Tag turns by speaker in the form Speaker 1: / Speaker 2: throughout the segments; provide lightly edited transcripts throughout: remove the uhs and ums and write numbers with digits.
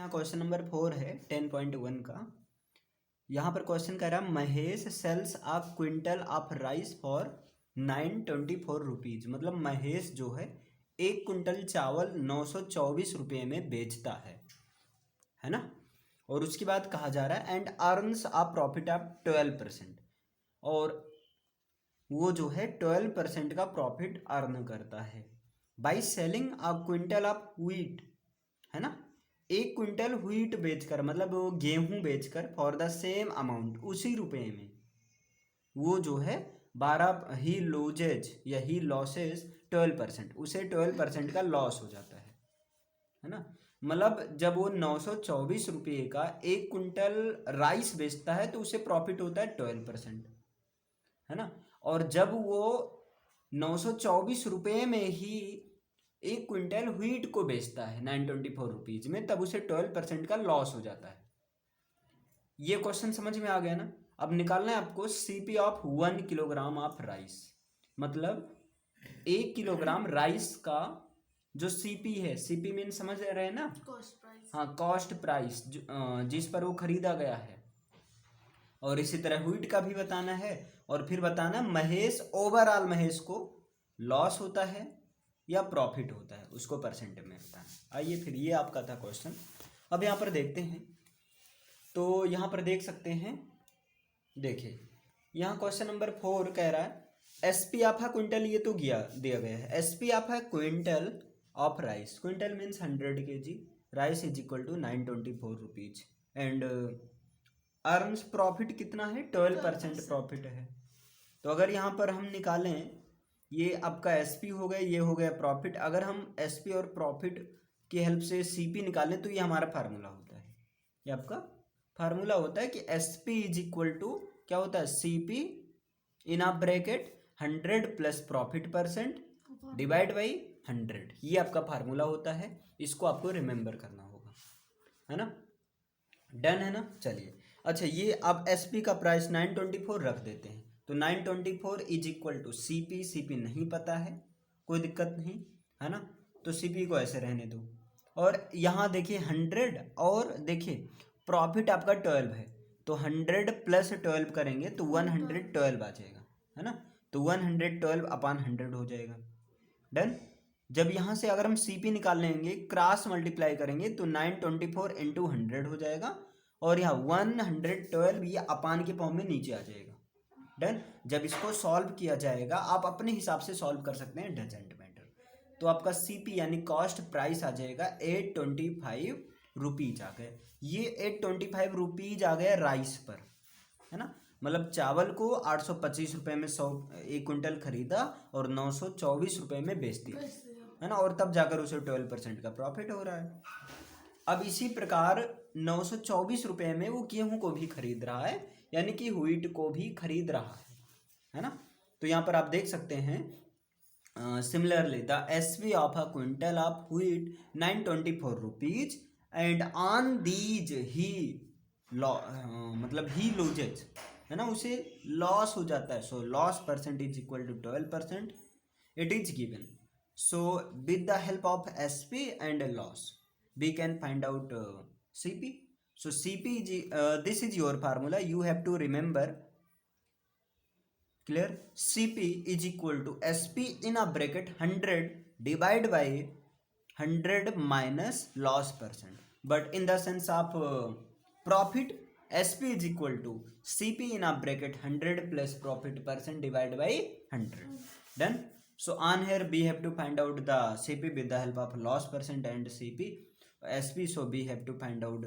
Speaker 1: यहाँ question number 4 है 10.1 का। यहाँ पर क्वेश्चन कह रहा है Mahesh sells a quintal of rice for 924 rupees. मतलब महेश जो है 1 क्विंटल चावल 924 रुपये में बेचता है ना। और उसके बाद कहा जा रहा है and earns a profit of 12%। और वो जो है 12% का प्रॉफिट अर्न करता है by selling a quintal of wheat, है ना। 1 क्विंटल व्हीट बेचकर, मतलब वो गेहूं बेचकर फॉर द सेम अमाउंट, उसी रुपये में वो जो है 12 ही लूजेज या ही लॉसेज 12%, उसे 12% का लॉस हो जाता है ना। मतलब जब वो 924 रुपये का 1 क्विंटल राइस बेचता है तो उसे प्रॉफिट होता है 12%, है ना। और जब वो 924 रुपये में ही 1 क्विंटल व्हीट को बेचता है 924 रुपीज में, तब उसे 12% का लॉस हो जाता है। ये क्वेश्चन समझ में आ गया ना। अब निकालना है आपको CP of 1 kilogram of rice. मतलब 1 किलोग्राम राइस का जो सीपी है, सीपी मीन समझ रहे हैं ना,
Speaker 2: कॉस्ट प्राइस।
Speaker 1: हाँ, कॉस्ट प्राइस जिस पर वो खरीदा गया है। और इसी तरह व्हीट का भी बताना है। और फिर बताना महेश ओवरऑल महेश को लॉस होता है या प्रॉफिट होता है, उसको परसेंट में बताना। आइए फिर, ये आपका था क्वेश्चन। अब यहाँ पर देखते हैं। तो यहाँ पर देख सकते हैं, देखिए यहाँ क्वेश्चन नंबर 4 कह रहा है एसपी ऑफ अ क्विंटल, ये तो दिया गया है। SP of a quintal of rice, quintal means 100 kg, rice is equal to 924 rupees and earns profit कितना है, 12% प्रॉफिट है। तो अगर यहाँ पर हम निकालें, ये आपका एसपी हो गया, ये हो गया प्रॉफिट। अगर हम एसपी और प्रॉफिट की हेल्प से सीपी निकालें तो ये हमारा फार्मूला होता है। ये आपका फार्मूला होता है कि एसपी इज इक्वल टू क्या होता है, CP in a bracket 100 plus profit percent divide by 100। ये आपका फार्मूला होता है, इसको आपको रिमेंबर करना होगा, है ना। डन है ना। चलिए, अच्छा ये अब एसपी का प्राइस 924 रख देते हैं। तो 924 is equal to CP, CP नहीं पता है, कोई दिक्कत नहीं, है ना। तो सीपी को ऐसे रहने दो। और यहाँ देखिए 100 और देखिए प्रॉफिट आपका 12 है, तो 100 प्लस 12 करेंगे तो 112 आ जाएगा, है ना। तो 112 अपान 100 हो जाएगा। डन। जब यहाँ से अगर हम सीपी निकाल लेंगे, क्रॉस मल्टीप्लाई करेंगे तो 924 इंटू 100 हो जाएगा। और यहाँ 112 ये अपान के फॉर्म में नीचे आ जाएगा। डन। जब इसको सॉल्व किया जाएगा, आप अपने हिसाब से सॉल्व कर सकते हैं, डजेंट मैटर। तो आपका सीपी यानी कॉस्ट प्राइस आ जाएगा 825 रुपीज आ गए। ये 825 रुपीज आ गया राइस पर, है ना। मतलब चावल को 825 रुपये में 1 क्विंटल खरीदा और 924 रुपये में बेच दिया, है ना। और तब जाकर उसे 12% का प्रॉफिट हो रहा है। अब इसी प्रकार 924 रुपये में वो गेहूं को भी खरीद रहा है, यानी कि व्हीट को भी खरीद रहा है ना। तो यहाँ पर आप देख सकते हैं similarly the SP of a quintal of wheat 924 rupees and on these ही मतलब ही लूजेज, है ना, उसे लॉस हो जाता है। So loss percent is equal to 12%, it is given. So with the help of SP and loss we can find out CP. So CP is this is your formula, you have to remember. Clear? CP is equal to SP in a bracket 100 divided by 100 minus loss percent. But in the sense of profit, SP is equal to CP in a bracket 100 plus profit percent divided by 100. Done. So on here we have to find out the CP with the help of loss percent and CP SP. So we have to find out,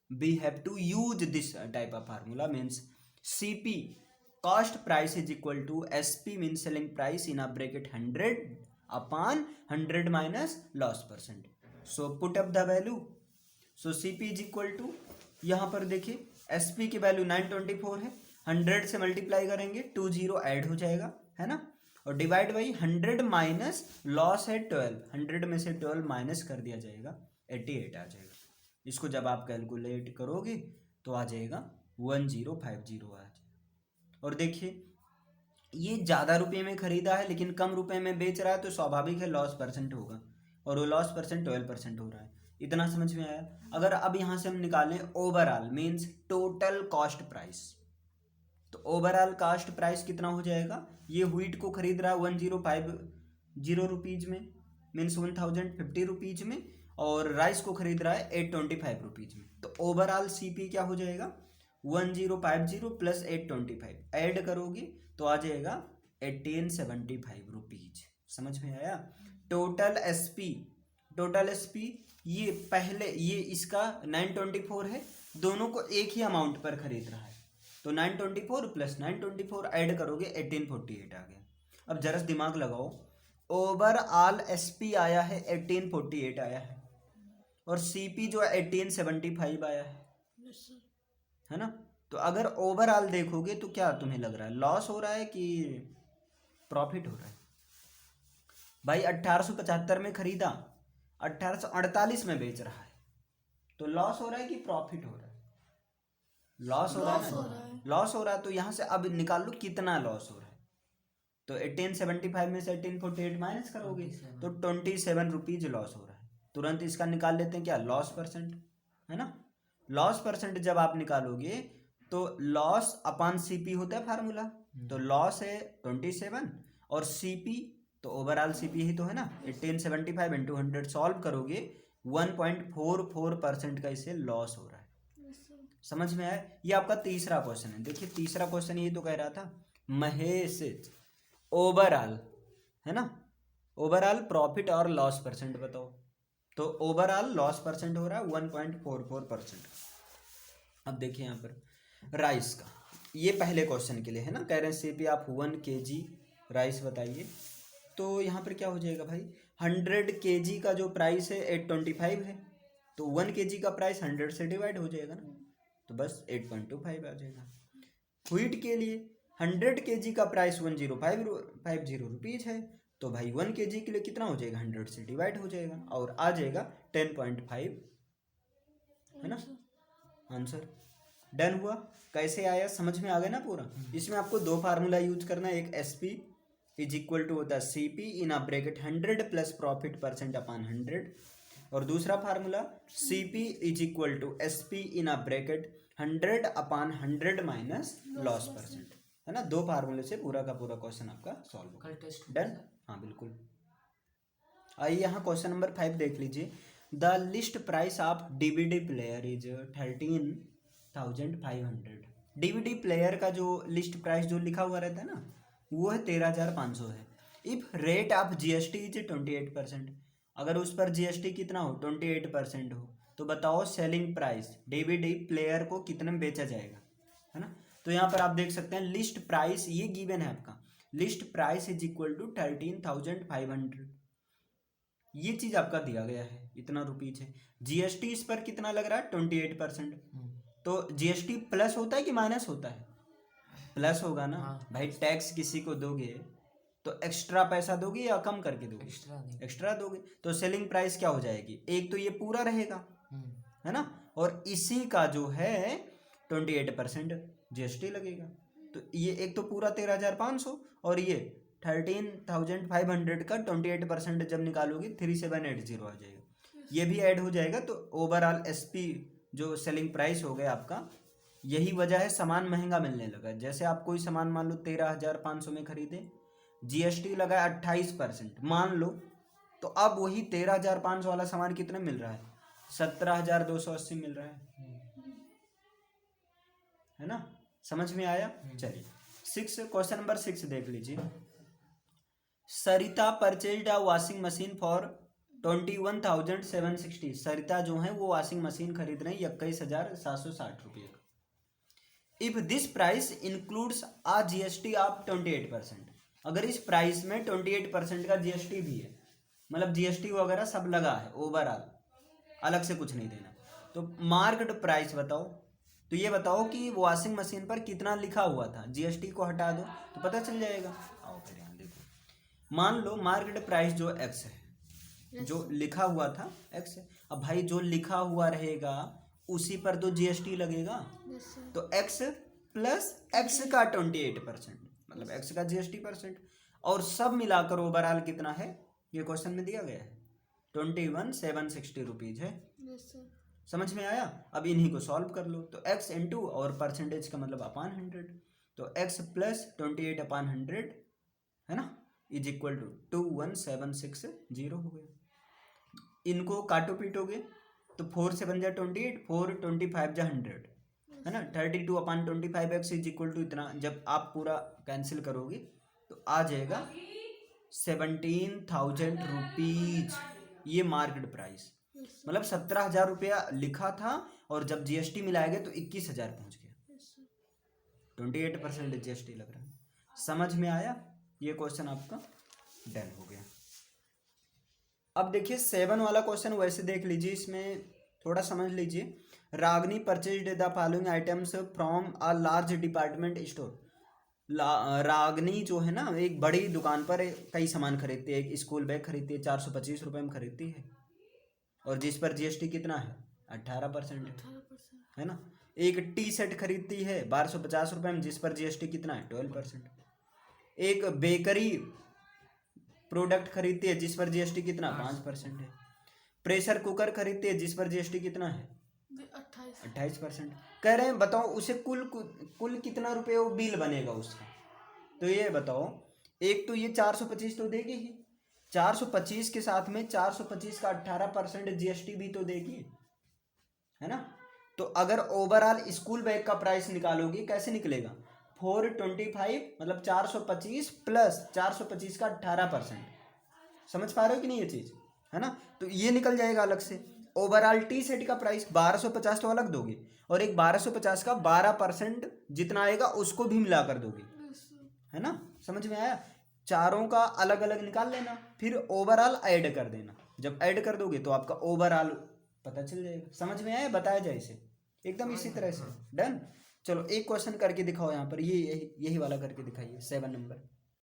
Speaker 1: we have to use this type of formula, means CP cost price is equal to SP means selling price in a bracket 100 upon 100 minus loss percent. So put up the value. So CP is equal to, यहाँ पर देखिए SP की value 924 है, 100 से multiply करेंगे 20 add हो जाएगा, है ना। और डिवाइड बाई 100 माइनस लॉस है 12, 100 में से 12 माइनस कर दिया जाएगा 88 आ जाएगा। इसको जब आप कैलकुलेट करोगे तो आ जाएगा 1050 आ जाएगा। और देखिए ये ज़्यादा रुपये में खरीदा है लेकिन कम रुपये में बेच रहा है, तो स्वाभाविक है लॉस परसेंट होगा, और वो लॉस परसेंट 12% हो रहा है। इतना समझ में आया। अगर अब यहाँ से हम निकालें overall means total cost price, तो ओवरऑल कॉस्ट प्राइस कितना हो जाएगा, ये व्हीट को खरीद रहा है 1050 रुपीज में मीन्स 1050 रुपीज में, और राइस को खरीद रहा है 825 रुपीज में। तो ओवरऑल सीपी क्या हो जाएगा 1050 प्लस 825 ऐड करोगे तो आ जाएगा 1875 रुपीज। समझ में आया। टोटल एसपी ये पहले ये इसका 924 है, दोनों को एक ही अमाउंट पर खरीद रहा है, तो 924 प्लस 924 ऐड करोगे 1848 आ गया। अब जरा दिमाग लगाओ, ओवरऑल एसपी आया है 1848 आया है, और सीपी जो है 1875 आया है ना। तो अगर ओवरऑल देखोगे तो क्या तुम्हें लग रहा है, लॉस हो रहा है कि प्रॉफिट हो रहा है? भाई 1875 में खरीदा, 1848 में बेच रहा है, तो लॉस हो रहा है कि प्रॉफिट हो रहा है? लॉस हो रहा है ना, लॉस हो रहा है। तो यहाँ से अब निकाल लो कितना लॉस हो रहा है, तो 1875 में से 1848 माइनस करोगे तो 27 रुपीज लॉस हो रहा है। तुरंत इसका निकाल लेते हैं क्या, लॉस परसेंट, है ना। लॉस परसेंट जब आप निकालोगे तो लॉस अपॉन सीपी होता है फार्मूला, तो लॉस है 27 और सीपी तो ओवरऑल सीपी ही तो है ना, 1875 इंटू 100 सॉल्व करोगे 1.44% का इसे लॉस हो रहा है। समझ में आया। ये आपका तीसरा क्वेश्चन है। देखिए तीसरा क्वेश्चन ये तो कह रहा था महेश ओवरऑल, है ना, ओवरऑल प्रॉफिट और लॉस परसेंट बताओ, तो ओवरऑल लॉस परसेंट हो रहा है 1.44%। अब देखिए यहाँ पर राइस का, ये पहले क्वेश्चन के लिए है ना, कह रहे हैं सीपी आप 1 kg राइस बताइए। तो यहाँ पर क्या हो जाएगा भाई, 100 kg का जो प्राइस है 825 है, तो 1 kg का प्राइस 100 से डिवाइड हो जाएगा ना, तो बस 8.25 आ जाएगा। व्हीट के लिए 100 kg का प्राइस 1050 रुपीज है, तो भाई 1 kg के लिए कितना हो जाएगा, 100 से डिवाइड हो जाएगा और आ जाएगा 10.5, है ना आंसर। डन हुआ। कैसे आया समझ में आ गया ना पूरा। इसमें आपको दो फार्मूला यूज करना है, एक एसपी इज इक्वल टू होता है CP in a bracket 100 plus profit percent upon 100, और दूसरा formula CP is equal to SP in a bracket 100 upon 100 minus loss percent, है ना। दो फार्मूले से पूरा का पूरा क्वेश्चन आपका सॉल्व होगा। डन, हाँ बिल्कुल। आइए यहाँ क्वेश्चन नंबर 5 देख लीजिए। The list price of DVD player is 13,500। DVD player का जो लिस्ट प्राइस जो लिखा हुआ रहता है ना, वो है 13,500 है। If rate of GST is 28%, अगर उस पर जीएसटी कितना हो 28% हो, तो बताओ सेलिंग प्राइस डीवीडी प्लेयर को कितने में बेचा जाएगा, है ना। तो यहाँ पर आप देख सकते हैं लिस्ट प्राइस ये गिवन है आपका, list price is equal to 13,500, ये चीज आपका दिया गया है, इतना रुपीज है। जीएसटी इस पर कितना लग रहा है 28%, तो जीएसटी प्लस होता है कि माइनस होता है, प्लस होगा ना। भाई टैक्स किसी को दोगे तो एक्स्ट्रा पैसा दोगे या कम करके दोगे, एक्स्ट्रा दोगे, तो सेलिंग प्राइस क्या हो जाएगी, एक तो ये पूरा रहेगा, है ना, और इसी का जो है 28% जीएसटी लगेगा। तो ये एक तो पूरा 13,500 और ये 13,500 का 28% जब निकालोगे 3780 आ जाएगा, ये भी ऐड हो जाएगा। तो ओवरऑल एसपी जो सेलिंग प्राइस हो गया आपका, यही वजह है सामान महंगा मिलने लगा। जैसे आप कोई सामान मान लो 13,500 में खरीदे, जीएसटी लगा 28% मान लो, तो अब वही 13,500 वाला सामान कितने मिल रहा है, 17,280 मिल रहा है ना। समझ में आया। चलिए क्वेश्चन नंबर 6 देख लीजिए। Sarita purchased a washing machine for 21,760। Sarita जो है वो वॉशिंग मशीन खरीद रहे हैं 21,760 रुपये। If this price includes a GST of 28%, अगर इस प्राइस में 28% का जीएसटी भी है, मतलब जीएसटी वगैरह सब लगा है ओवरऑल, अलग से कुछ नहीं देना, तो मार्केट प्राइस बताओ। तो ये बताओ कि वॉशिंग मशीन पर कितना लिखा हुआ था, जीएसटी को हटा दो तो पता चल जाएगा। आओ फिर यहाँ देखो, मान लो मार्केट प्राइस जो एक्स है, जो लिखा हुआ था एक्स है। अब भाई जो लिखा हुआ रहेगा उसी पर तो जीएसटी लगेगा, तो एक्स प्लस एक्स का 28%, मतलब एक्स का जीएसटी परसेंट, और सब मिलाकर ओवरऑल कितना है, ये क्वेश्चन में दिया गया है 21,760 रुपीज है।
Speaker 2: Yes sir.
Speaker 1: समझ में आया? अब इन्हीं को सॉल्व कर लो। तो x इंटू और परसेंटेज का मतलब अपान 100, तो x प्लस 28 अपान 100 है ना, इज इक्वल टू 21,760 हो गया। इनको काटो पीटोगे तो 4 से बन जाए 28, 4 25 जा 100 है ना, 32 अपान 25x इज इक्वल टू इतना। जब आप पूरा कैंसिल करोगे तो आ जाएगा 17,000 रुपीज, ये मार्केट प्राइस। मतलब 17,000 रुपया लिखा था और जब जीएसटी मिलाया गया तो 21,000 पहुंच गया। 28% जीएसटी लग रहा है। समझ में आया? ये क्वेश्चन आपका डन हो गया। अब देखिए 7 वाला क्वेश्चन वैसे देख लीजिए, इसमें थोड़ा समझ लीजिए। Ragini purchased the following items from a large department store. Ragini जो है ना, एक बड़ी दुकान पर कई सामान खरीदती है। एक स्कूल बैग खरीदती है, 425 रुपये में खरीदती है, और जिस पर जीएसटी कितना है, 18% है ना। एक टी सेट खरीदती है 1250 रुपये में, जिस पर जीएसटी कितना है, 12%। एक बेकरी प्रोडक्ट खरीदती है जिस पर जीएसटी कितना, 5% है। प्रेशर कुकर खरीदती है जिस पर जीएसटी कितना है, 28%। कह रहे हैं बताओ उसे कुल कितना रुपये वो बिल बनेगा उसका। तो ये बताओ, एक तो ये 425 तो देगी ही, 425 के साथ में 425 का 18% जीएसटी भी तो देगी, है ना। तो अगर ओवरऑल स्कूल बैग का प्राइस निकालोगे कैसे निकलेगा, 425 मतलब 425 प्लस 425 का 18%। समझ पा रहे हो कि नहीं ये चीज, है ना। तो ये निकल जाएगा अलग से। ओवरऑल टी सेट का प्राइस 1250 तो अलग दोगे, और एक 1250 का 12% जितना आएगा उसको भी मिला कर दोगे, है ना। समझ में आया? चारों का अलग अलग निकाल लेना, फिर ओवरऑल ऐड कर देना। जब ऐड कर दोगे तो आपका ओवरऑल पता चल जाएगा। समझ में आया? बताया जाए इसे एकदम इसी तरह से। डन। चलो एक क्वेश्चन करके दिखाओ यहाँ पर, ये यही वाला करके दिखाइए 7 नंबर।